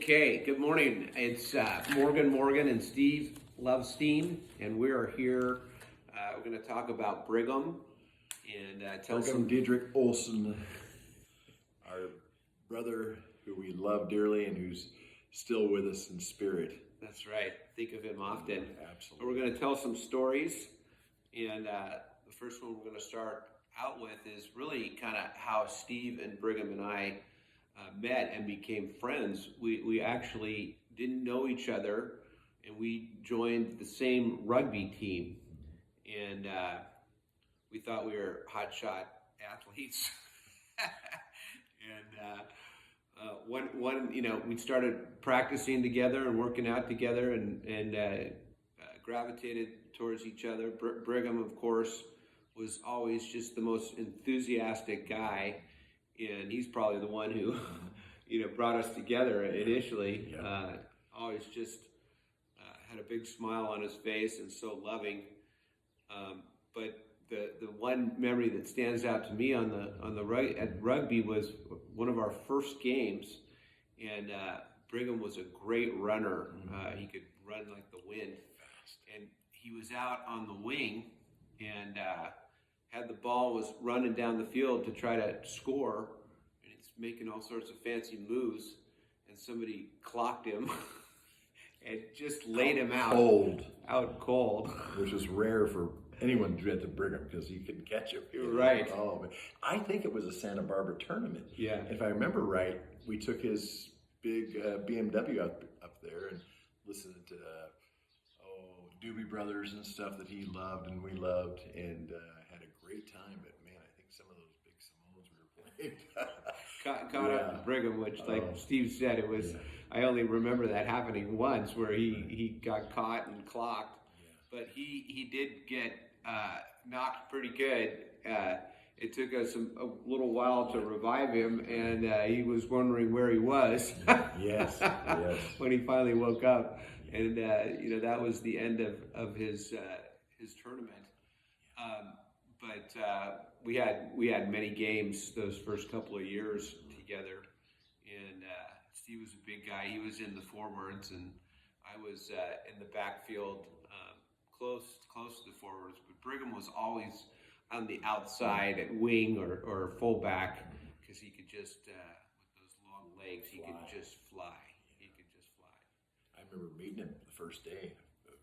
Okay, good morning. It's Morgan and Steve Lovsteen, and we are here. We're going to talk about Brigham and tell Brigham some. Diedrich Olson, our brother who we love dearly and who's still with us in spirit. That's right. Think of him often. Absolutely. So we're going to tell some stories, and the first one we're going to start out with is really kind of how Steve and Brigham and I met and became friends. We actually didn't know each other, and we joined the same rugby team, and we thought we were hotshot athletes. And we started practicing together and working out together, and gravitated towards each other. Brigham, of course, was always just the most enthusiastic guy, and he's probably the one who, brought us together initially. Yeah. Always just had a big smile on his face and so loving. But the one memory that stands out to me at rugby was one of our first games, and Brigham was a great runner. He could run like the wind, and he was out on the wing, and had the ball, was running down the field to try to score, and he's making all sorts of fancy moves, and somebody clocked him and just laid him out cold, which is rare for anyone to get to Brigham because he couldn't catch him. Right. Oh, man. I think it was a Santa Barbara tournament. Yeah. If I remember right, we took his big BMW up there and listened to Doobie Brothers and stuff that he loved and we loved, and had a great time. But man, I think some of those big Samoans we were playing caught up to Brigham, which, like Steve said, it was. Yeah. I only remember that happening once, where he got caught and clocked. Yeah. But he did get knocked pretty good. It took us a little while to revive him, and he was wondering where he was. Yes. When he finally woke up, and that was the end of his tournament. But we had many games those first couple of years together, and Steve was a big guy. He was in the forwards, and I was in the backfield, close to the forwards. But Brigham was always on the outside at wing or fullback, because he could just, with those long legs, he could just fly. I remember meeting him the first day of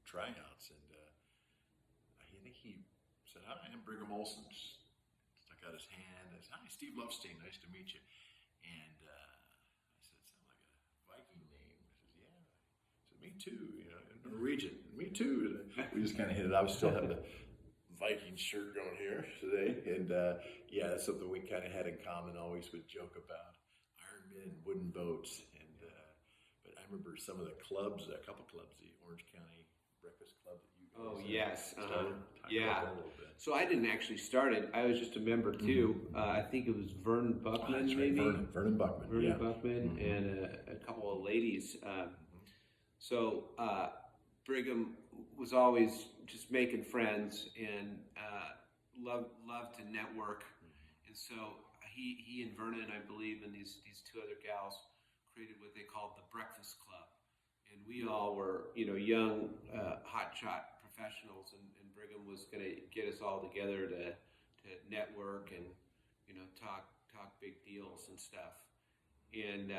tryouts, and I think he said, "Hi, I'm Brigham Olson." Stuck out his hand and said, "Hi, Steve Lovsteen. Nice to meet you." And I said, "Sounds like a Viking name." He says, "Yeah." I said, "Me too." Norwegian. Me too. And we just kind of hit it. I was still have the Viking shirt on here today, and that's something we kind of had in common. Always would joke about Iron Men, wooden boats, and but I remember some of the clubs, a couple clubs, the Orange County Breakfast Club that you guys yes, started. Yeah. About that a little bit. So I didn't actually start it. I was just a member too. I think it was Vern Buckman, maybe. Right. Vernon Buckman. Vernon Buckman, and a couple of ladies. So Brigham was always just making friends and loved to network. And so he and Vernon, I believe, and these two other gals created what they called the Breakfast Club. And we all were, young, hotshot professionals, and Brigham was going to get us all together to network and, talk big deals and stuff. And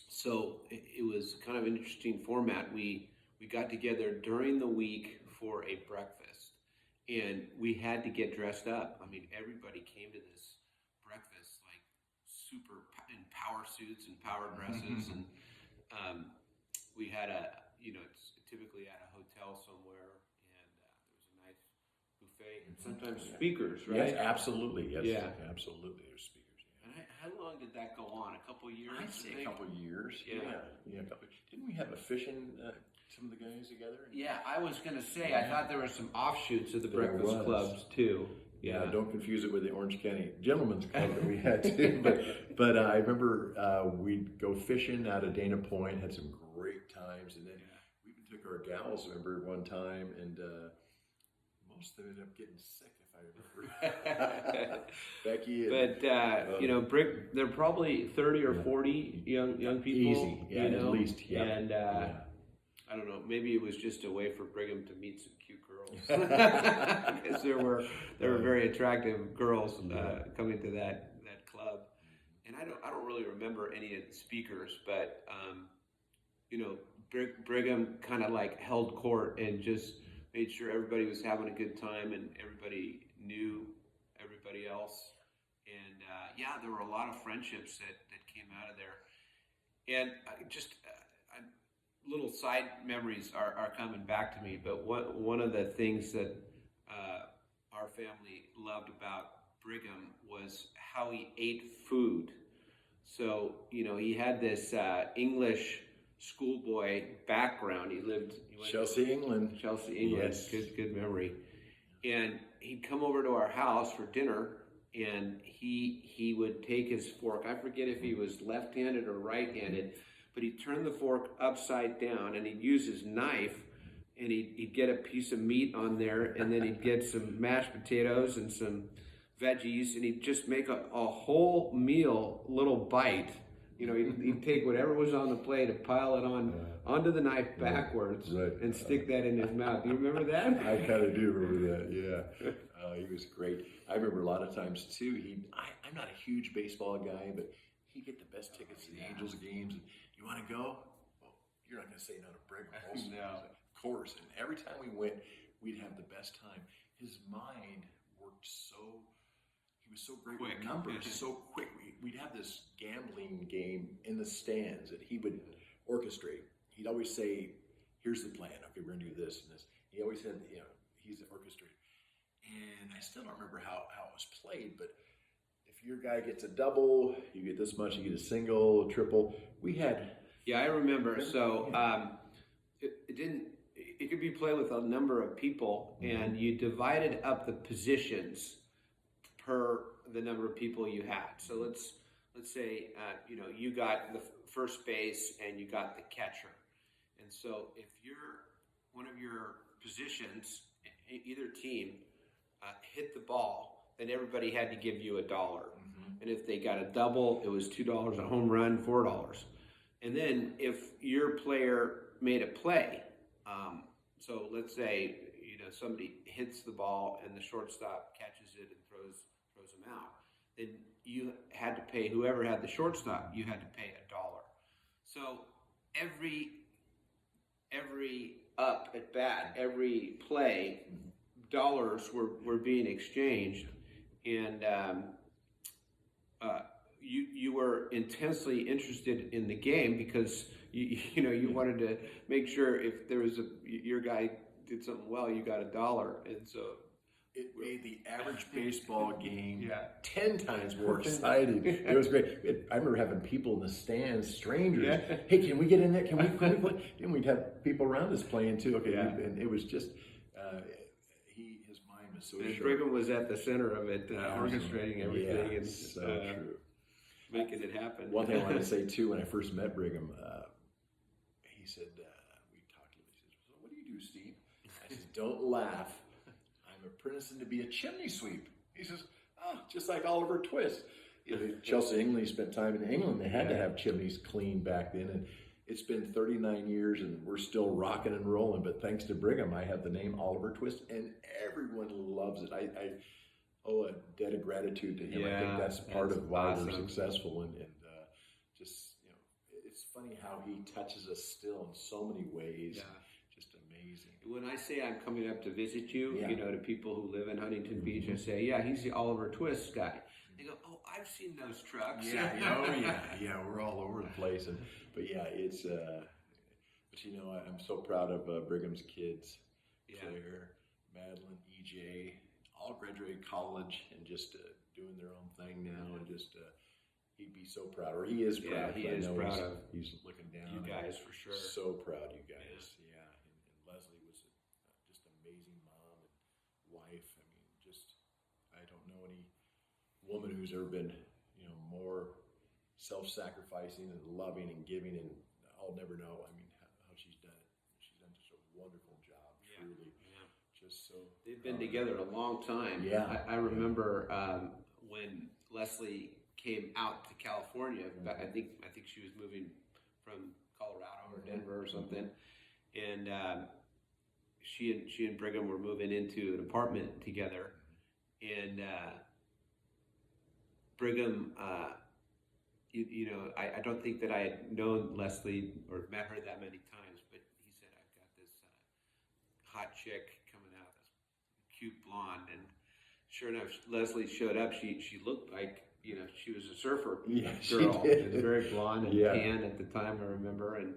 so it was kind of an interesting format. We got together during the week for a breakfast, and we had to get dressed up. I mean, everybody came to this breakfast like super in power suits and power dresses, and we had it's typically at a hotel somewhere, and there was a nice buffet and sometimes speakers, right? Yes, absolutely. Yes, yeah, absolutely. There's speakers. Yeah. And how long did that go on? A couple of years? I'd say a couple of years. Yeah. A couple. Didn't we have a fishing? Some of the guys together? Yeah, I was going to say, I thought there were some offshoots of the breakfast clubs too. Yeah, don't confuse it with the Orange County Gentlemen's Club that we had too. But I remember we'd go fishing out of Dana Point, had some great times, and then we even took our gals. I remember one time, and most of them ended up getting sick. If I remember. Becky. But they're probably 30 or 40 young people. Easy, yeah, you know? at least, yeah. And yeah. I don't know, maybe it was just a way for Brigham to meet some cute girls, because there were very attractive girls coming to that club. And I don't really remember any of the speakers, but Brigham kind of like held court and just made sure everybody was having a good time and everybody knew everybody else. And there were a lot of friendships that came out of there. And little side memories are coming back to me. But one of the things that our family loved about Brigham was how he ate food. So, he had this English schoolboy background. He went Chelsea, England. Yes. Good memory. And he'd come over to our house for dinner, and he would take his fork. I forget if he was left-handed or right-handed, but he'd turn the fork upside down, and he'd use his knife, and he'd get a piece of meat on there, and then he'd get some mashed potatoes and some veggies, and he'd just make a whole meal, little bite. He'd take whatever was on the plate and pile it onto the knife backwards and stick that in his mouth. Do you remember that? I kind of do remember that, yeah. He was great. I remember a lot of times, too, I'm not a huge baseball guy, but he'd get the best tickets to the Angels games. And, you want to go? Well, you're not going to say no to Brigham Olson. No. Of course. And every time we went, we'd have the best time. His mind worked he was so great with numbers, so quick. We'd have this gambling game in the stands that he would orchestrate. He'd always say, here's the plan. Okay, we're going to do this and this. He always had, he's the orchestrator. And I still don't remember how it was played, but if your guy gets a double, you get this much, you get a single, a triple. We had... Yeah, I remember. So it could be played with a number of people, and you divided up the positions per the number of people you had. So let's say you got the first base and you got the catcher, and so if one of your positions, either team, hit the ball, then everybody had to give you $1, and if they got a double, it was $2. A home run, $4, and then if your player made a play, so let's say somebody hits the ball and the shortstop catches it and throws them out, then you had to pay, whoever had the shortstop, you had to pay $1. So every up at bat, every play, dollars were being exchanged, and you were intensely interested in the game because you wanted to make sure if there was your guy did something well, you got $1, and so it made the average baseball game 10 times more exciting. It was great. I remember having people in the stands, strangers. Hey, can we get in there? Can we play? And we'd have people around us playing too. Okay, and it was just his mind was so sharp. Brigham was at the center of it, orchestrating everything and so true. Making it happen. One thing I wanted to say too, when I first met Brigham, he said, we talked to him. He said, "So what do you do, Steve?" I said, "Don't laugh. I'm apprenticing to be a chimney sweep." He says, "Oh, just like Oliver Twist." Chelsea, England, he spent time in England. They had to have chimneys cleaned back then, and it's been 39 years, and we're still rocking and rolling. But thanks to Brigham, I have the name Oliver Twist, and everyone loves it. I owe a debt of gratitude to him. I think that's part of why we're successful, and just it's funny how he touches us still in so many ways. Just amazing. When I say I'm coming up to visit you, to people who live in Huntington Beach, I say, he's the Oliver Twist guy. They go, "Oh, I've seen those trucks." We're all over the place, but it's. But I'm so proud of Brigham's kids, Claire, Madeline, EJ, all graduated college and just doing their own thing now, and just he'd be so proud, or he is proud. He is proud of. He's looking down. You guys for sure. So proud, you guys. And Leslie was just an amazing mom and wife. I mean, I don't know any woman who's ever been, more self-sacrificing and loving and giving, and I'll never know. I mean, how she's done it. She's done such a wonderful job, truly. just so They've been together a long time. Yeah. I remember when Leslie came out to California. I think she was moving from Colorado or Denver or something, and she and Brigham were moving into an apartment together, and Brigham. I don't think that I had known Leslie or met her that many times, but he said, I've got this hot chick coming out, this cute blonde. And sure enough, Leslie showed up. She looked like, she was a surfer girl. She was very blonde and tan at the time, I remember. And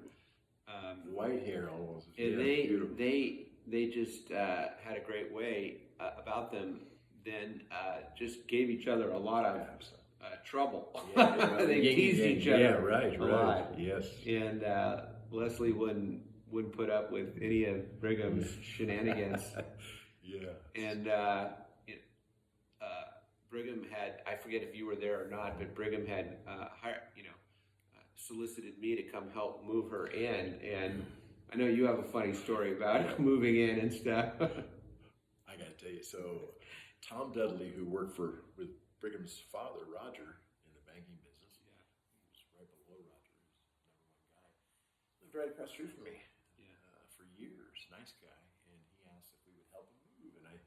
white hair almost. And they just had a great way about them. Then just gave each other a lot of trouble. They teased each other. Yeah, right. Yes. And Leslie wouldn't put up with any of Brigham's shenanigans. And Brigham had, I forget if you were there or not, but Brigham had solicited me to come help move her in. And I know you have a funny story about moving in and stuff. I got to tell you, so Tom Dudley, who worked with Brigham's father, Roger, in the banking business. He was right below Roger. He was the #1 guy. Lived right across the street from me for years. Nice guy. And he asked if we would help him move. And I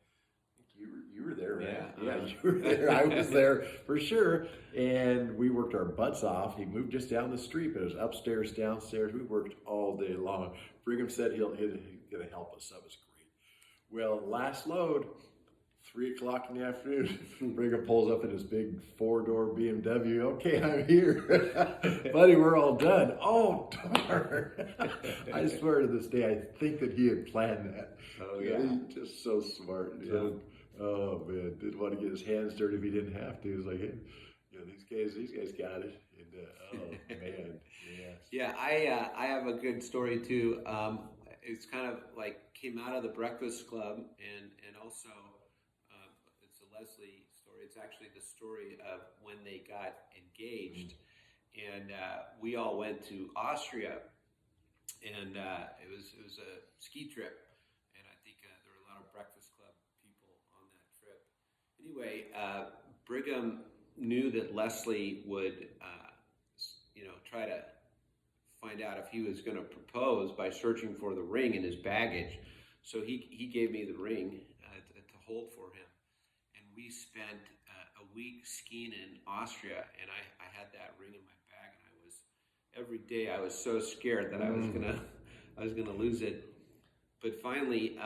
think you were there, right? Yeah, you were there. I was there for sure. And we worked our butts off. He moved just down the street, but it was upstairs, downstairs. We worked all day long. Brigham said he's going to help us. That was great. Well, last load, 3 o'clock in the afternoon, Brigham pulls up in his big 4-door BMW. Okay, I'm here. Buddy, we're all done. Oh, darn. I swear to this day, I think that he had planned that. Oh, yeah. He's just so smart. Oh, man. Didn't want to get his hands dirty if he didn't have to. He was like, hey, these guys got it. And, oh, man. Yeah, I have a good story, too. It's kind of like came out of the Breakfast Club and also it's a Leslie story. It's actually the story of when they got engaged, and we all went to Austria, and it was a ski trip, and I think there were a lot of Breakfast Club people on that trip. Anyway, Brigham knew that Leslie would try to find out if he was going to propose by searching for the ring in his baggage. So he gave me the ring to hold for him. And we spent a week skiing in Austria, and I had that ring in my bag, and every day I was so scared that I was gonna lose it. But finally,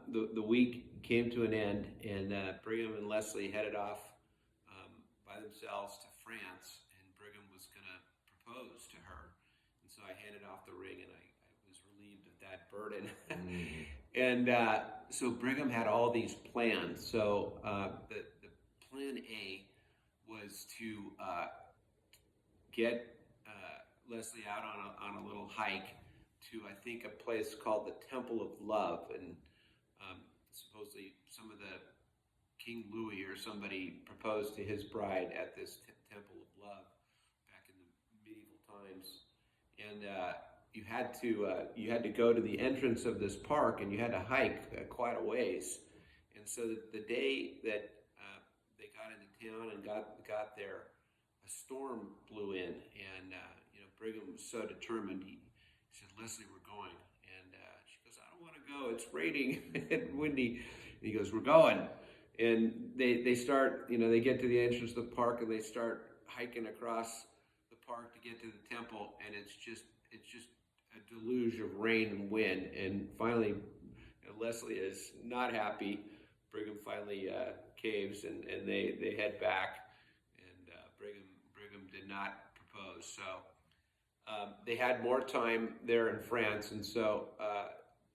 the week came to an end, and Brigham and Leslie headed off by themselves to France, and Brigham was gonna propose to her. So I handed off the ring, and I was relieved of that burden. And so Brigham had all these plans. So the plan A was to get Leslie out on a little hike to, I think, a place called the Temple of Love. And supposedly some of the King Louis or somebody proposed to his bride at this Temple of Love back in the medieval times. And you had to go to the entrance of this park, and you had to hike quite a ways. And so the day that they got into town and got there, a storm blew in, and Brigham was so determined. He said, "Leslie, we're going." And she goes, "I don't want to go. It's raining and windy." And he goes, "We're going." And they start, they get to the entrance of the park, and they start hiking across the park to get to the temple, and it's just a deluge of rain and wind. And finally, Leslie is not happy. Brigham finally caves, and they head back, and Brigham did not propose. So they had more time there in France, and so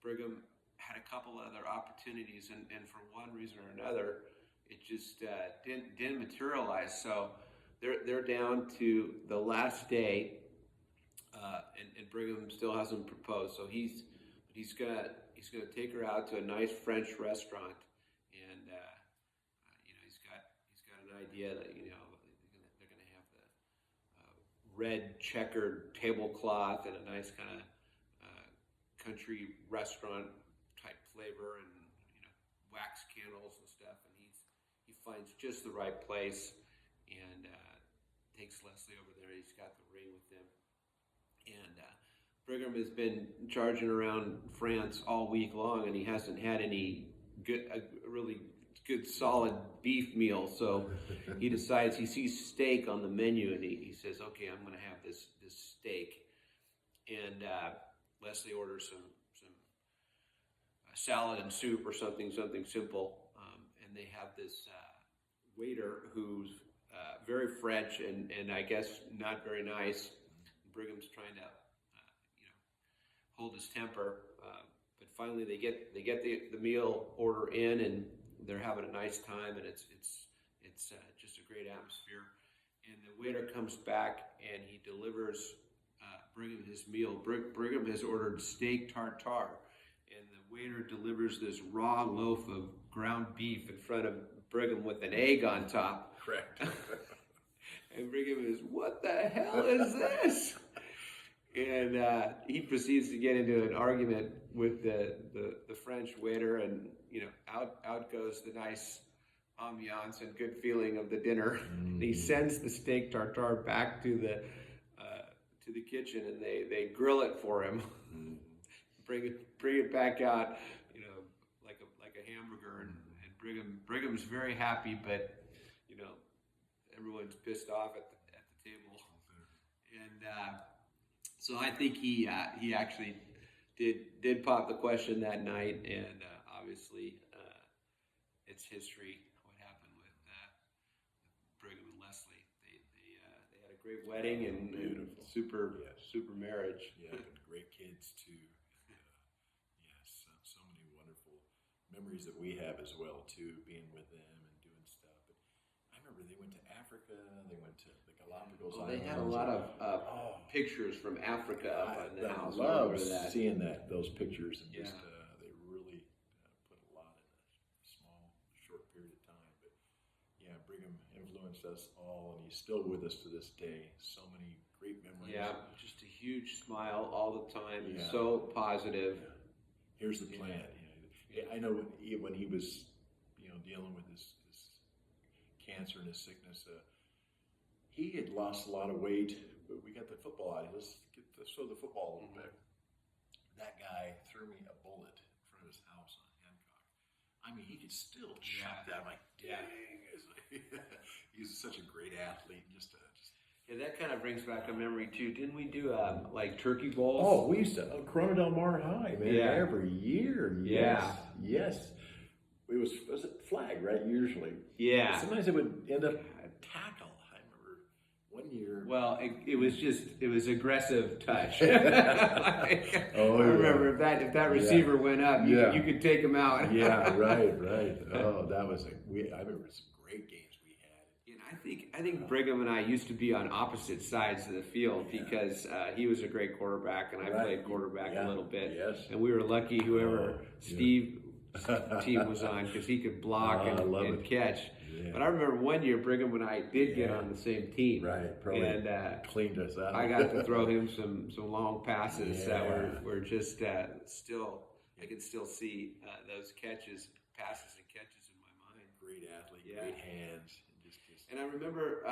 Brigham had a couple other opportunities, and for one reason or another, it just didn't materialize. So they're down to the last day, and Brigham still hasn't proposed. So he's gonna take her out to a nice French restaurant, and he's got an idea that they're gonna have the red checkered tablecloth and a nice kind of country restaurant type flavor, and candles and stuff, and he finds just the right place and takes Leslie over there. He's got the ring with him, and Brigham has been charging around France all week long, and he hasn't had any really good solid beef meal. So he decides, he sees steak on the menu, and he says, "Okay, I'm going to have this steak." And Leslie orders some salad and soup or something simple, and they have this waiter who's very French and I guess not very nice. Brigham's trying to hold his temper, but finally they get the meal order in, and they're having a nice time, and it's just a great atmosphere. And the waiter comes back and he delivers Brigham his meal. Brigham has ordered steak tartare, and the waiter delivers this raw loaf of ground beef in front of Brigham with an egg on top. Correct. And Brigham is, "What the hell is this?" And he proceeds to get into an argument with the French waiter, and out goes the nice ambiance and good feeling of the dinner. And he sends the steak tartare back to the kitchen, and they grill it for him. Bring it back out, like a hamburger. And Brigham's very happy, but everyone's pissed off at the table. And so I think he actually did pop the question that night, and obviously it's history what happened with Brigham and Leslie. They had a great wedding and super marriage. Yeah, and great kids too. Yes, so many wonderful memories that we have as well too, being with them and doing stuff. But I remember they went to Africa. They went to the Galapagos Islands. They had a lot of pictures from Africa up on the house. I love seeing those pictures, and just they really put a lot in a short period of time. But yeah, Brigham influenced us all, and he's still with us to this day. So many great memories. Yeah, just a huge smile all the time. Yeah. So positive. Here's the plan. I know when he was, dealing with his cancer and his sickness, he had lost a lot of weight. But we got the football out. Let's show the football a little bit. That guy threw me a bullet in front of his house on Hancock. I mean, he could still chop that. I'm like, dang. He's such a great athlete. Yeah, that kind of brings back a memory too. Didn't we do like turkey bowls? Oh, we used to Corona Del Mar High, man. Yeah. Every year. Yes. It was it flag, right? Usually. Yeah. Sometimes it would end up tackle. I remember one year. Well, it was aggressive touch. I remember if that receiver went up, you could take him out. Yeah, right. Oh, that was I remember some great games we had. And I think Brigham and I used to be on opposite sides of the field because he was a great quarterback and I played quarterback a little bit. Yes. And we were lucky whoever Steve team was on because he could block and catch. Yeah. But I remember one year Brigham and I did get on the same team. Right, probably cleaned us out. I got to throw him some long passes that were just still, I can still see those passes and catches in my mind. Great athlete, great hands. And I remember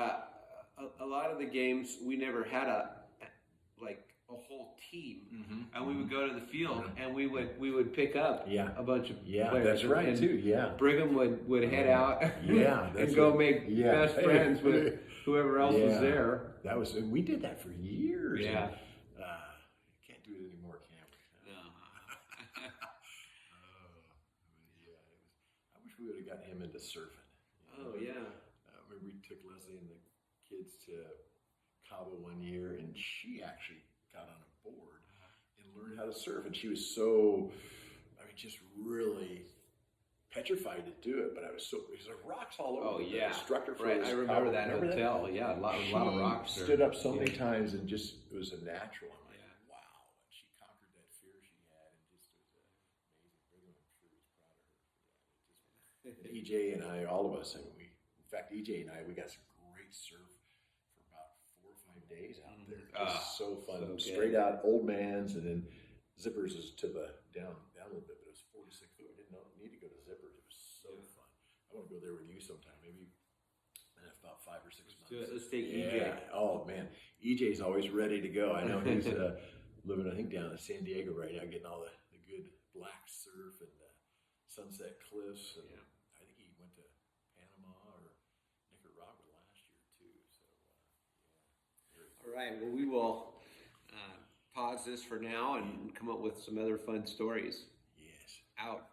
a lot of the games we never had a whole team, and we would go to the field and we would pick up a bunch of players. That's right and too. Yeah, Brigham would head out and go make best friends with whoever else was there. That was we did that for years. Yeah, can't do it anymore, can we? No. I wish we would have got him into surfing. Oh yeah. Remember we took Leslie and the kids to Cabo one year, and she actually got on a board and learned how to surf. And she was just really petrified to do it. But because there were rocks all over. Oh yeah, the instructor for I remember that hotel. That? Yeah, a lot of rocks. Stood up so many times, and it was a natural. I'm like, wow! And she conquered that fear she had, and just it was amazing. Brigham, I'm sure, was proud of her for that. EJ and I, all of us, in fact, EJ and I, we got some great surf for about 4 or 5 days out there. Just so fun. So straight out Old Man's, and then Zippers is to the down a little bit, but it was 4 to 6 foot. We didn't need to go to Zippers. It was so want to go there with you sometime. Maybe in about 5 or 6 months. So let's take Yeah. EJ. Oh man, EJ's always ready to go. I know he's living, I think, down in San Diego right now, getting all the good black surf and the Sunset Cliffs. And I think he went to Panama or Nicaragua last year too. So yeah. All right. Well, we will pause this for now and come up with some other fun stories. Yes. Out.